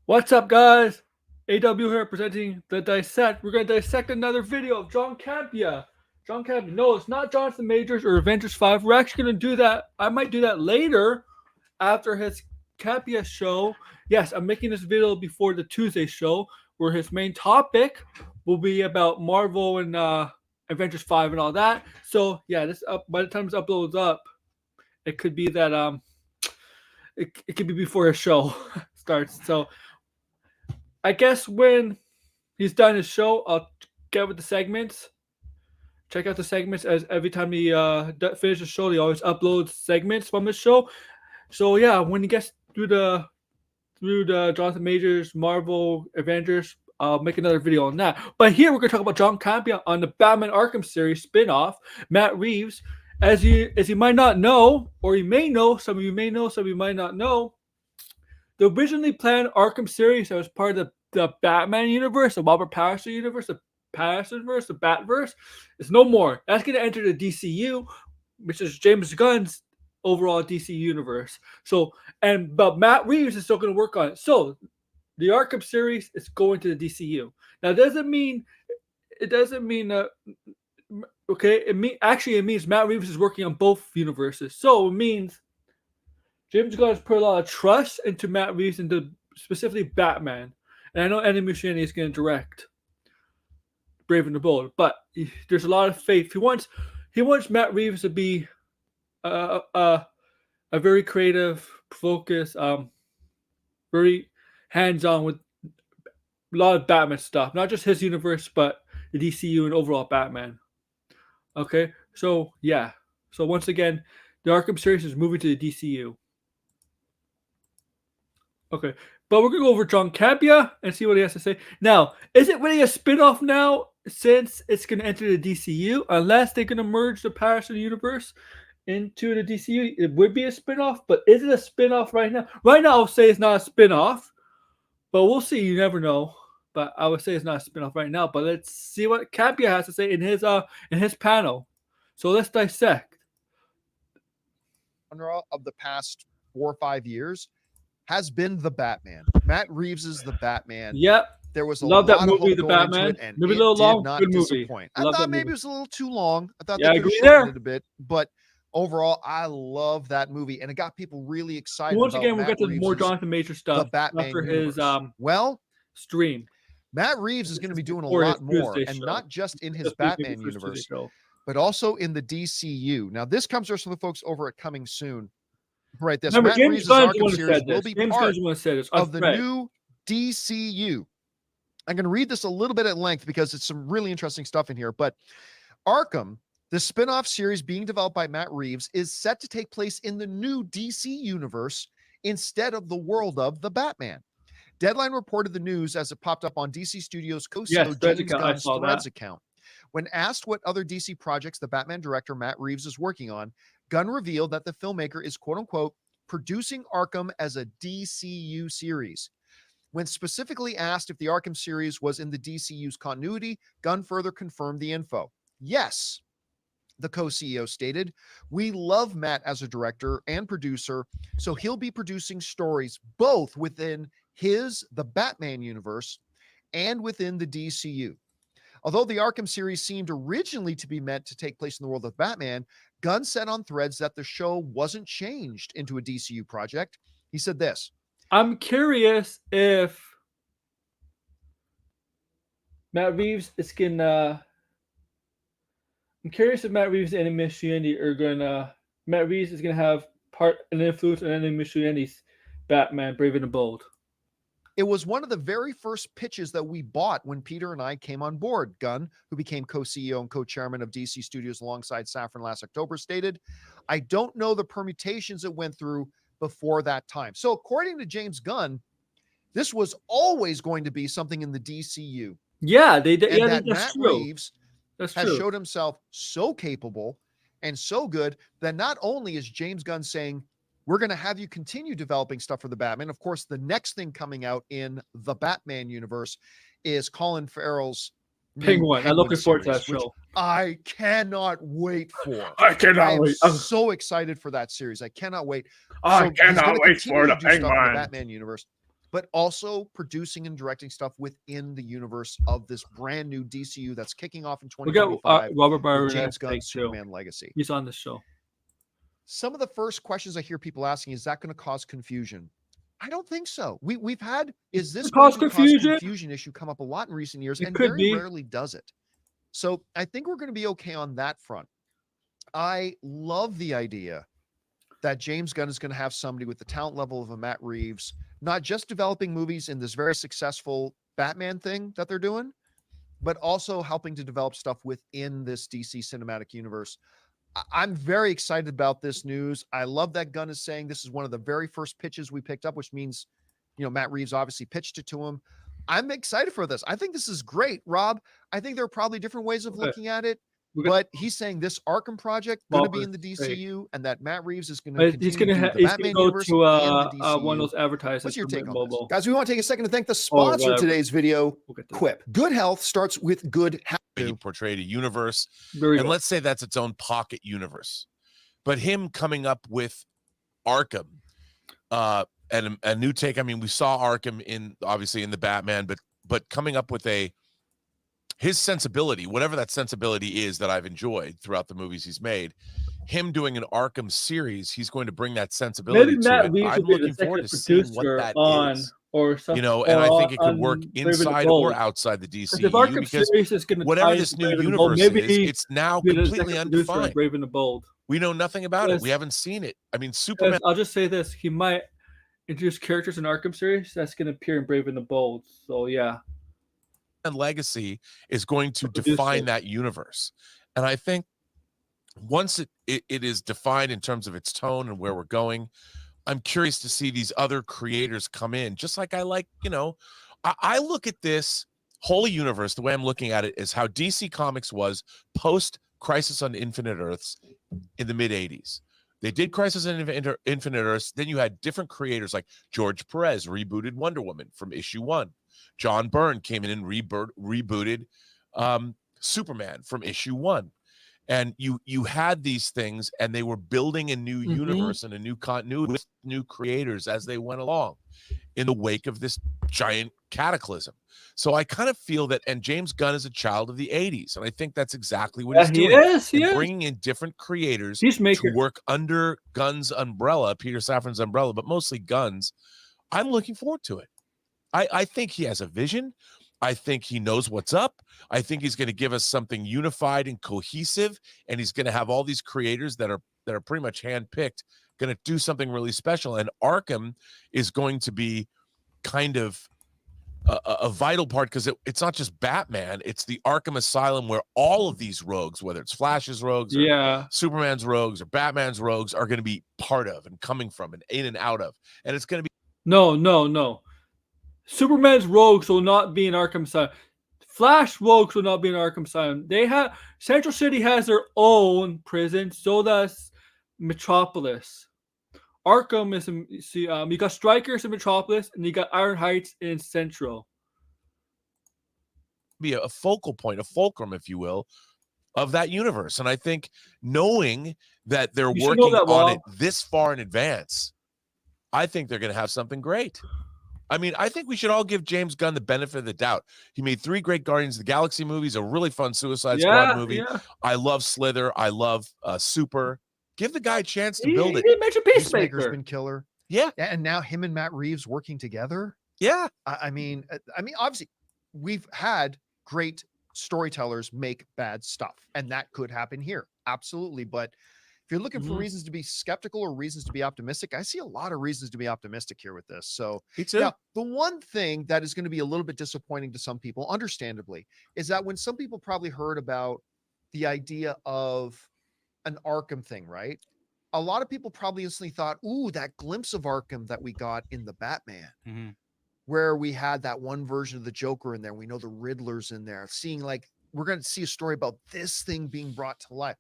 What's up, guys? AW here presenting the Dissect. We're going to dissect another video of John Campea. John Campea. No, it's not Jonathan Majors or Avengers 5. We're actually going to do that. I might do that later after his Campea show. Yes, I'm making this video before the Tuesday show where his main topic will be about Marvel and Avengers 5 and all that. So, yeah, this by the time this uploads up, it could be that it could be before his show starts. So, I guess when he's done his show, I'll get with the segments. Check out the segments as every time he finishes the show, he always uploads segments from his show. So yeah, when he gets through the Jonathan Majors, Marvel, Avengers, I'll make another video on that. But here we're gonna talk about John Campea on the Batman Arkham series spin-off. Matt Reeves, as you might not know, or you may know, some of you may know, some of you might not know. The originally planned Arkham series that was part of the Batman universe, the Robert Pattinson universe, the Pattinsonverse, the Batverse, is no more. That's going to enter the DCU, which is James Gunn's overall DC universe. But Matt Reeves is still going to work on it. So the Arkham series is going to the DCU. Now, it doesn't mean okay. It means Matt Reeves is working on both universes. So it means James Gunn has put a lot of trust into Matt Reeves, into specifically Batman. And I know Eddie Muschietti is going to direct Brave and the Bold, but there's a lot of faith. He wants Matt Reeves to be a very creative, focused, very hands-on with a lot of Batman stuff. Not just his universe, but the DCU and overall Batman. Okay, so yeah. So once again, the Arkham series is moving to the DCU. Okay, but we're going to go over John Campea and see what he has to say. Now, is it really a spin-off now since it's going to enter the DCU? Unless they're going to merge the Pattinson universe into the DCU, it would be a spin-off, but is it a spin-off right now? Right now, I'll say it's not a spin-off, but we'll see. You never know. But I would say it's not a spin-off right now, but let's see what Campea has to say in his panel. So let's dissect. Of the past 4 or 5 years has been the Batman. Matt Reeves is the Batman. Yep. There was a Love lot that movie, of hope The going Batman. into it, and Maybe a it little did long, not good disappoint. movie. I thought maybe it was a little too long. I thought Yeah, they I could have agree shortened there. it a bit, but overall, I love that movie, and it got people really excited. Once again, we'll Matt get to more Reeves's Jonathan Majors stuff the Batman after universe. his well, stream. Matt Reeves is going to be doing a Before his lot more, Tuesday and show. not just in his This week, maybe Batman for his Tuesday universe, show. but also in the DCU. Now, this comes from the folks over at Coming Soon. Right, this Remember, Matt James Reeves' Gunn's the Arkham one who series said will this. be James part Gunn's the one who said this. of the new DCU. I'm going to read this a little bit at length because it's some really interesting stuff in here. But Arkham, the spin-off series being developed by Matt Reeves, is set to take place in the new DC universe instead of the world of the Batman. Deadline reported the news as it popped up on DC Studios co-CEO James Gunn's Threads account. When asked what other DC projects the Batman director Matt Reeves is working on, Gunn revealed that the filmmaker is quote-unquote producing Arkham as a DCU series. When specifically asked if the Arkham series was in the DCU's continuity, Gunn further confirmed the info. Yes, the co-CEO stated, we love Matt as a director and producer, so he'll be producing stories both within the Batman universe and within the DCU. Although the Arkham series seemed originally to be meant to take place in the world of Batman, Gunn said on Threads that the show wasn't changed into a DCU project. He said this. I'm curious if Matt Reeves is gonna. I'm curious if Matt Reeves and Eddie Muschietti are gonna. Matt Reeves is gonna have an influence on Eddie Muschietti's Batman, Brave and the Bold. It was one of the very first pitches that we bought when Peter and I came on board. Gunn, who became co-CEO and co-chairman of DC Studios alongside Safran last October, stated, I don't know the permutations it went through before that time. So according to James Gunn, this was always going to be something in the DCU. Yeah, they did. And Yeah, that that's Matt true. Reeves has showed himself so capable and so good that not only is James Gunn saying, we're going to have you continue developing stuff for the Batman. Of course, the next thing coming out in the Batman universe is Colin Farrell's Penguin. I'm looking forward to that show. I cannot wait for. I cannot wait. I'm so excited for that series. I cannot wait. I cannot wait for the Penguin. The Batman universe. but also producing and directing stuff within the universe of this brand new DCU that's kicking off in We got 2025 Robert with Byron James Gunn's too. Superman Legacy. He's on the show. Some of the first questions I hear people asking, is that going to cause confusion? I don't think so. We've had, is this going to cause confusion issue come up a lot in recent years, and very rarely does it. So I think we're going to be okay on that front. I love the idea that James Gunn is going to have somebody with the talent level of a Matt Reeves, not just developing movies in this very successful Batman thing that they're doing, but also helping to develop stuff within this DC cinematic universe. I'm very excited about this news. I love that Gunn is saying this is one of the very first pitches we picked up, which means, Matt Reeves obviously pitched it to him. I'm excited for this. I think this is great, Rob. I think there are probably different ways of looking at it, but he's saying this Arkham project going to be in the DCU, and that Matt Reeves is going to continue to do the Batman universe to and the DCU. one of those advertisements. What's your take on mobile? this? Guys, we want to take a second to thank the sponsor of today's video, Quip. Good health starts with good health. He portrayed a universe, and let's say that's its own pocket universe. But him coming up with Arkham, and a new take. I mean, we saw Arkham obviously in the Batman, but coming up with his sensibility, whatever that sensibility is that I've enjoyed throughout the movies he's made, him doing an Arkham series, he's going to bring that sensibility to it. I'm looking forward to seeing what that is. Or something, and I think it could work inside or outside the DCU, because whatever this new universe is, it's now completely undefined. Brave and the Bold. We know nothing about it. We haven't seen it. I mean, Superman. I'll just say this: he might introduce characters in Arkham series that's going to appear in Brave and the Bold. So yeah, and Legacy is going to define that universe, and I think once it is defined in terms of its tone and where we're going, I'm curious to see these other creators come in, just like I look at this whole universe, the way I'm looking at it is how DC Comics was post Crisis on Infinite Earths in the mid 80s. They did Crisis on Infinite Earths. Then you had different creators like George Perez rebooted Wonder Woman from issue 1. John Byrne came in and rebooted Superman from issue 1. And you had these things, and they were building a new universe and a new continuity with new creators as they went along in the wake of this giant cataclysm. So I kind of feel that, and James Gunn is a child of the 80s, and I think that's exactly what he's doing. He is. Bringing in different creators to work under Gunn's umbrella, Peter Safran's umbrella, but mostly Gunn's. I'm looking forward to it. I think he has a vision. I think he knows what's up. I think he's going to give us something unified and cohesive, and he's going to have all these creators that are pretty much handpicked, going to do something really special. And Arkham is going to be kind of a vital part, because it's not just Batman, it's the Arkham Asylum, where all of these rogues, whether it's Flash's rogues or Superman's rogues or Batman's rogues, are going to be part of and coming from and in and out of. And it's going to be no. Superman's rogues will not be in Arkham Asylum. Flash rogues will not be in Arkham Asylum. Central City has their own prison, so does Metropolis. Arkham is you got Strikers in Metropolis, and you got Iron Heights in Central. Be a focal point, a fulcrum, if you will, of that universe. And I think knowing that they're working on it this far in advance, I think they're going to have something great. I mean, I think we should all give James Gunn the benefit of the doubt. He made 3 great Guardians of the Galaxy movies, a really fun Suicide Squad movie. Yeah. I love Slither. I love Super. Give the guy a chance to build it. He mentioned Peacemaker's been killer. Yeah. And now him and Matt Reeves working together. Yeah. I mean, obviously, we've had great storytellers make bad stuff, and that could happen here. Absolutely. But if you're looking for reasons to be skeptical or reasons to be optimistic, I see a lot of reasons to be optimistic here with this. So yeah, the one thing that is going to be a little bit disappointing to some people, understandably, is that when some people probably heard about the idea of an Arkham thing, right? A lot of people probably instantly thought, ooh, that glimpse of Arkham that we got in the Batman, where we had that one version of the Joker in there. We know the Riddler's in there. Seeing we're going to see a story about this thing being brought to life.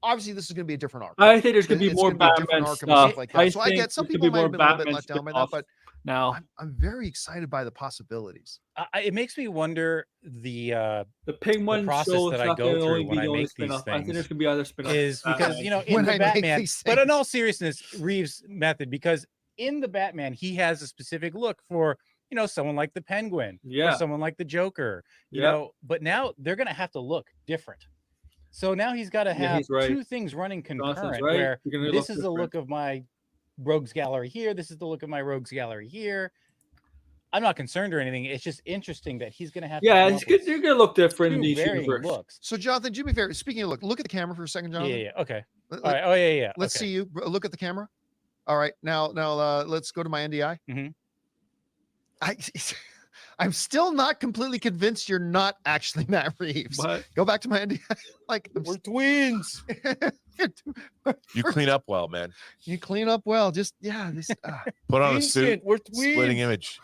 Obviously, this is going to be a different Arkham. I think there's going to be more Batman stuff. Like that. So I get some people might have been a little bit let down by that, but now I'm very excited by the possibilities. It makes me wonder the Penguin process that I go through when I make these things. I think there's going to be other spin-offs. Is because in the Batman, but in all seriousness, Reeves' method, because in the Batman, he has a specific look for, you know, someone like the Penguin, Yeah. or someone like the Joker, you Yep. know, but now they're going to have to look different. So now he's got to Yeah, have he's right. two things running Johnson's concurrent, right. where You're gonna this look is the look different. of my rogues gallery here. This is the look of my rogues gallery here. I'm not concerned or anything. It's just interesting that he's going to have Yeah, to he's good. You're gonna look different in two each varying universe. looks. So, Jonathan, do me a favor. Speaking of look at the camera for a second, Yeah, Jonathan. yeah, okay. Let- All right. Oh, yeah, yeah. Let's okay. see you. Look at the camera. All right. Now, let's go to my NDI. Mhm. I'm still not completely convinced you're not actually Matt Reeves. What? Go back to my NDI. Like, We're twins. You clean up well, man. You clean up well. Just this. Put on a suit. We're Splitting image.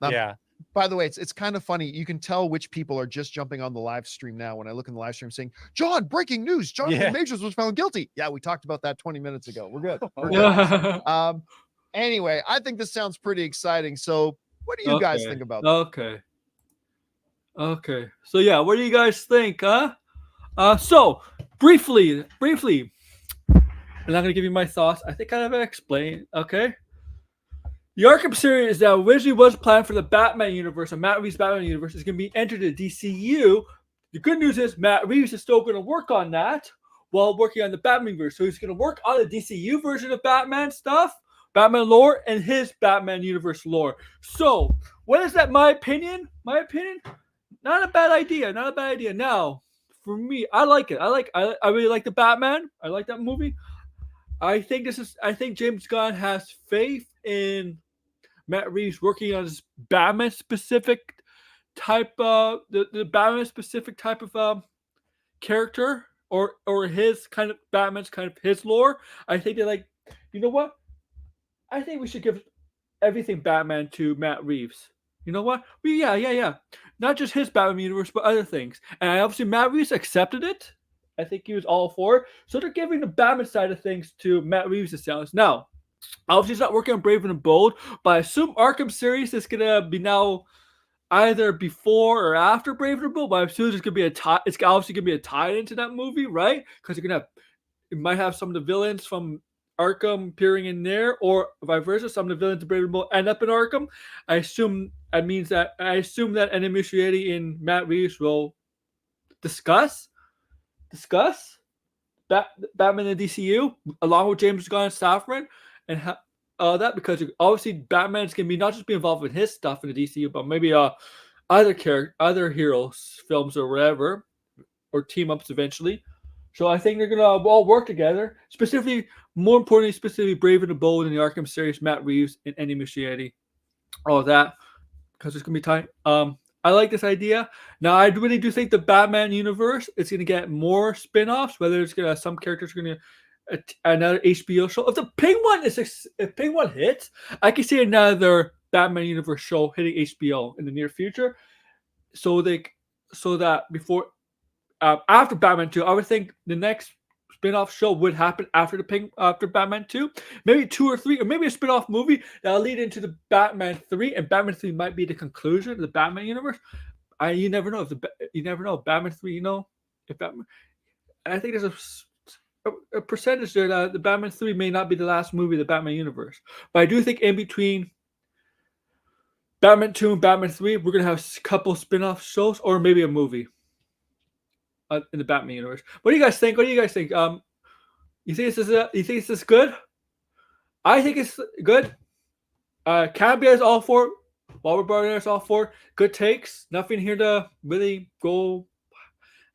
Yeah. By the way, it's kind of funny. You can tell which people are just jumping on the live stream now. When I look in the live stream, saying, "John, breaking news! Jonathan Majors was found guilty." Yeah, we talked about that 20 minutes ago. We're good. We're good. Anyway, I think this sounds pretty exciting. So, what do you guys think about that? Okay. So yeah, what do you guys think, huh? So briefly, I'm not gonna give you my thoughts. I think I have explained. Okay. The Arkham series that originally was planned for the Batman universe, and Matt Reeves' Batman universe, is going to be entered the DCU. The good news is Matt Reeves is still going to work on that while working on the Batman universe. So he's going to work on the DCU version of Batman stuff, Batman lore, and his Batman universe lore. So, what is that? My opinion? Not a bad idea. Now, for me, I like it. I really like the Batman. I like that movie. I think James Gunn has faith in Matt Reeves working on this Batman specific type the Batman specific type of character or his kind of Batman's kind of his lore. I think they're like, you know what? I think we should give everything Batman to Matt Reeves. You know what? Yeah. Not just his Batman universe, but other things. And obviously Matt Reeves accepted it. I think he was all for it. So they're giving the Batman side of things to Matt Reeves' sounds. Now, obviously he's not working on Brave and Bold, but I assume Arkham series is gonna be now either before or after Brave and Bold. But I assume it's gonna be it's obviously gonna be a tie into that movie, right? Because it might have some of the villains from Arkham appearing in there, or vice versa. Some of the villains of Brave and Bold end up in Arkham. I assume that Enemy Muschietti and Matt Reeves will discuss Batman and DCU along with James Gunn and Safran and that, because obviously Batman's gonna be not just be involved with his stuff in the DCU, but maybe other heroes films or whatever, or team ups eventually. So I think they're gonna all work together. More importantly, Brave and the Bold in the Arkham series, Matt Reeves and Enemy Muschietti, all of that, because it's gonna be time. I like this idea. Now, I really do think the Batman universe is going to get more spin-offs, whether it's going to some characters are going to another HBO show. If Penguin hits, I can see another Batman universe show hitting HBO in the near future. So that before after Batman 2, I would think the next spin-off show would happen after Batman 2, maybe 2 or 3, or maybe a spin-off movie that'll lead into the Batman 3, and Batman 3 might be the conclusion of the Batman universe. You never know Batman 3. If Batman, I think there's a percentage there that the Batman 3 may not be the last movie of the Batman universe, but I do think in between Batman 2 and Batman 3, we're gonna have a couple spin-off shows or maybe a movie in the Batman universe. What do you guys think? You think this is good? I think it's good. Campea is all for it. Robert Barner is all for it. Good takes. Nothing here to really go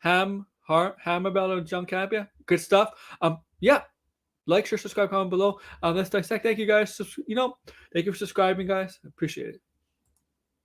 ham about on John Campea. Good stuff. Yeah. Like, share, subscribe, comment below. Let's dissect. Thank you guys. Thank you for subscribing, guys. Appreciate it.